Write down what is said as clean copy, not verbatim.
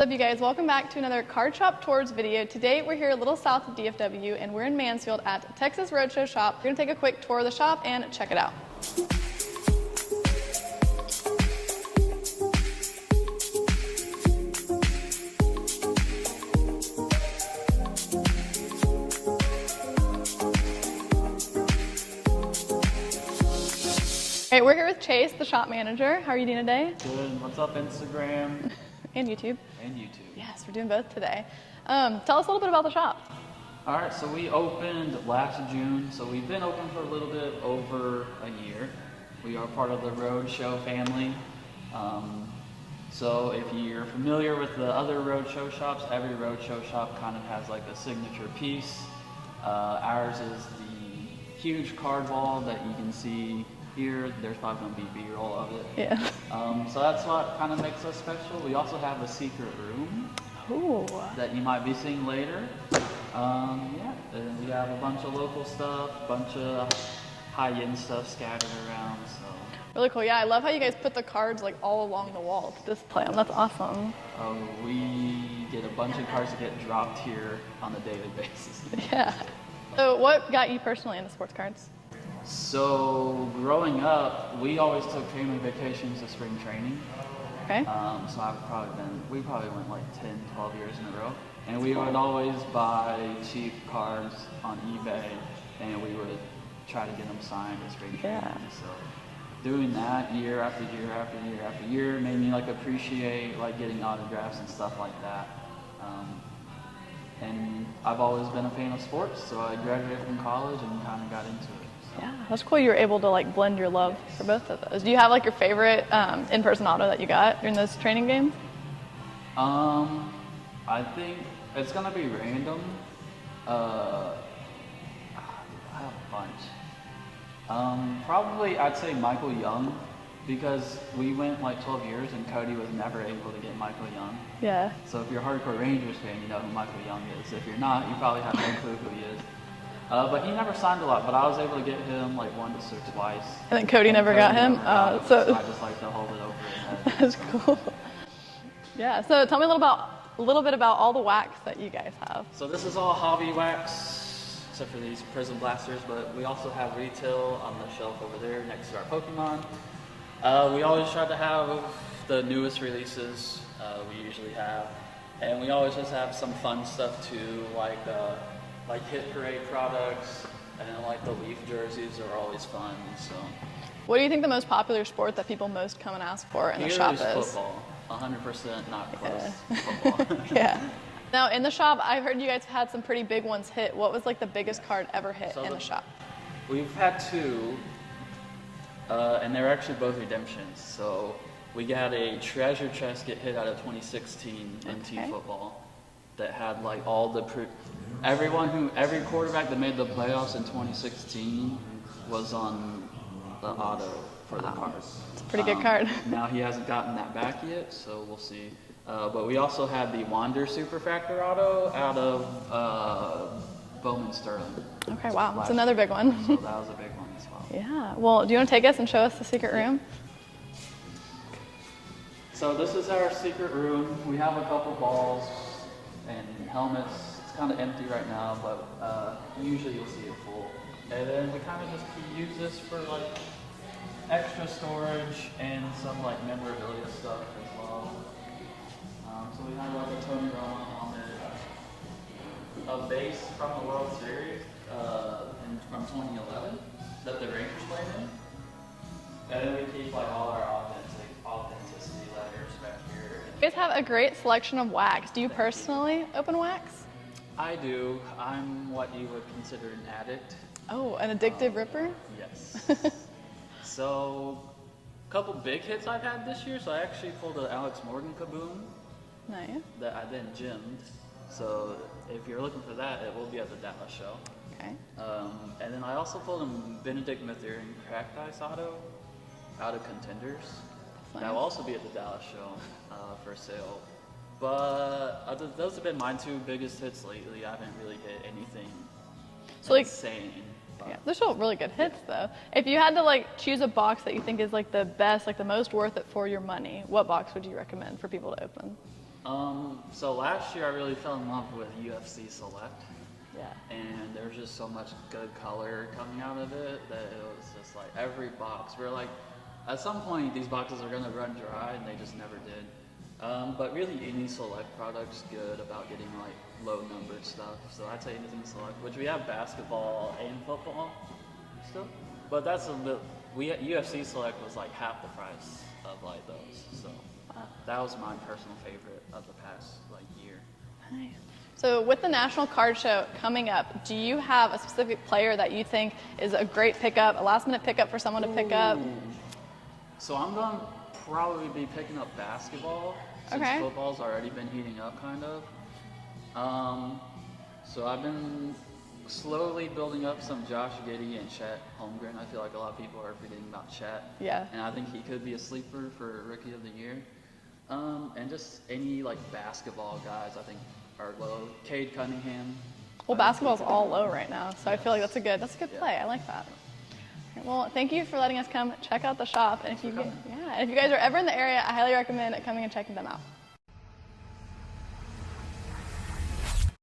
What's up, you guys? Welcome back to another Card Shop Tours video. Today we're here a little south of DFW and we're in Mansfield at Texas Roadshow shop. We're gonna take a quick tour of the shop and check it out. All right, we're here with Chase, the shop manager. How are you doing today? Good. What's up, Instagram? And YouTube. And YouTube. Yes, we're doing both today. Tell us a little bit about the shop. All right, so we opened last June, so we've been open for a little bit over a year. We are part of the Roadshow family. So if you're familiar with the other Roadshow shops, every Roadshow shop kind of has like a signature piece. Ours is the huge card wall that you can see here. There's probably going to be B-roll of it. Yeah. So that's what kind of makes us special. We also have a secret room. Ooh. That you might be seeing later. Yeah, and we have a bunch of local stuff, a bunch of high-end stuff scattered around. So Really cool. Yeah, I love how you guys put the cards like all along the wall to display them. That's awesome. we get a bunch of cards that get dropped here on a daily basis. Yeah. So what got you personally into sports cards? So growing up, we always took family vacations to spring training. Okay. So we probably went like 10, 12 years in a row. And we would always buy cheap cards on eBay and we would try to get them signed at spring training. Yeah. So doing that year after year after year after year made me like appreciate like getting autographs and stuff like that. And I've always been a fan of sports, so I graduated from college and kind of got into it. So. Yeah, that's cool. You were able to like blend your love for both of those. Do you have like your favorite in-person auto that you got during those training games? I think it's gonna be random. I have a bunch. Probably I'd say Michael Young, because we went like 12 years and Cody was never able to get Michael Young. Yeah. So if you're a hardcore Rangers fan, you know who Michael Young is. If you're not, you probably have no clue who he is. But he never signed a lot, but I was able to get him like once or twice. And then Cody never got him? So I just like to hold it over his head. That's cool. Yeah, so tell me a little bit about all the wax that you guys have. So this is all hobby wax, except for these Prism Blasters, but we also have retail on the shelf over there next to our Pokemon. We always try to have the newest releases we usually have, and we always just have some fun stuff too, like Hit Parade products, and like the Leaf jerseys are always fun. So, What do you think the most popular sport that people most come and ask for in the shop is? Football. 100% not close. Football. Yeah. Now in the shop, I heard you guys had some pretty big ones hit. What was like the biggest card ever hit in the shop? We've had two, and they're actually both redemptions. So we got a treasure chest get hit out of 2016 NT football that had like all the every quarterback that made the playoffs in 2016 was on the auto for the card. It's a pretty good card. Now he hasn't gotten that back yet, so we'll see. But we also had the Wander Superfractor auto out of Bowman Sterling. Okay, wow, that's another big one. So that was a big one as well. Yeah, well, do you want to take us and show us the secret room? So this is our secret room. We have a couple balls and helmets. It's kind of empty right now, but usually you'll see it full. And then we kind of just use this for like extra storage and some like memorabilia stuff as well. So we have like a Tony Romo helmet, a base from the World Series from 2011 that the Rangers played in. And then we keep like all our authenticity letters back here. You guys have a great selection of wax. Do you personally open wax? I do. I'm what you would consider an addict. Oh, an addictive ripper? Yes. So, a couple big hits I've had this year. So I actually pulled an Alex Morgan Kaboom. Nice. That I then gemmed. So if you're looking for that, it will be at the Dallas show. Okay. And then I also pulled a Benedict Mathurin Cracked Ice auto out of Contenders. Nice. That will also be at the Dallas show for sale. But those have been my two biggest hits lately. I haven't really hit anything insane. Yeah, they're still really good hits though. If you had to like choose a box that you think is like the best, like the most worth it for your money, what box would you recommend for people to open? So last year I really fell in love with UFC Select. Yeah. And there's just so much good color coming out of it that it was just like every box. We're like, at some point these boxes are gonna run dry, and they just never did. But really any Select product's good about getting like low numbered stuff. So I'd say anything Select, which we have basketball and football still. But that's a little, UFC Select was like half the price of like those. So that was my personal favorite of the past like year. Nice. So with the National Card Show coming up, do you have a specific player that you think is a great pickup, a last minute pickup for someone to pick up? So I'm going to probably be picking up basketball since football's already been heating up kind of. So I've been slowly building up some Josh Giddey and Chet Holmgren. I feel like a lot of people are forgetting about Chet. Yeah. And I think he could be a sleeper for Rookie of the Year. And just any like basketball guys I think are low. Cade Cunningham. Well, basketball's all low right now, so I feel like that's a good play. I like that. Okay, well, thank you for letting us come check out the shop. And if you guys are ever in the area, I highly recommend coming and checking them out.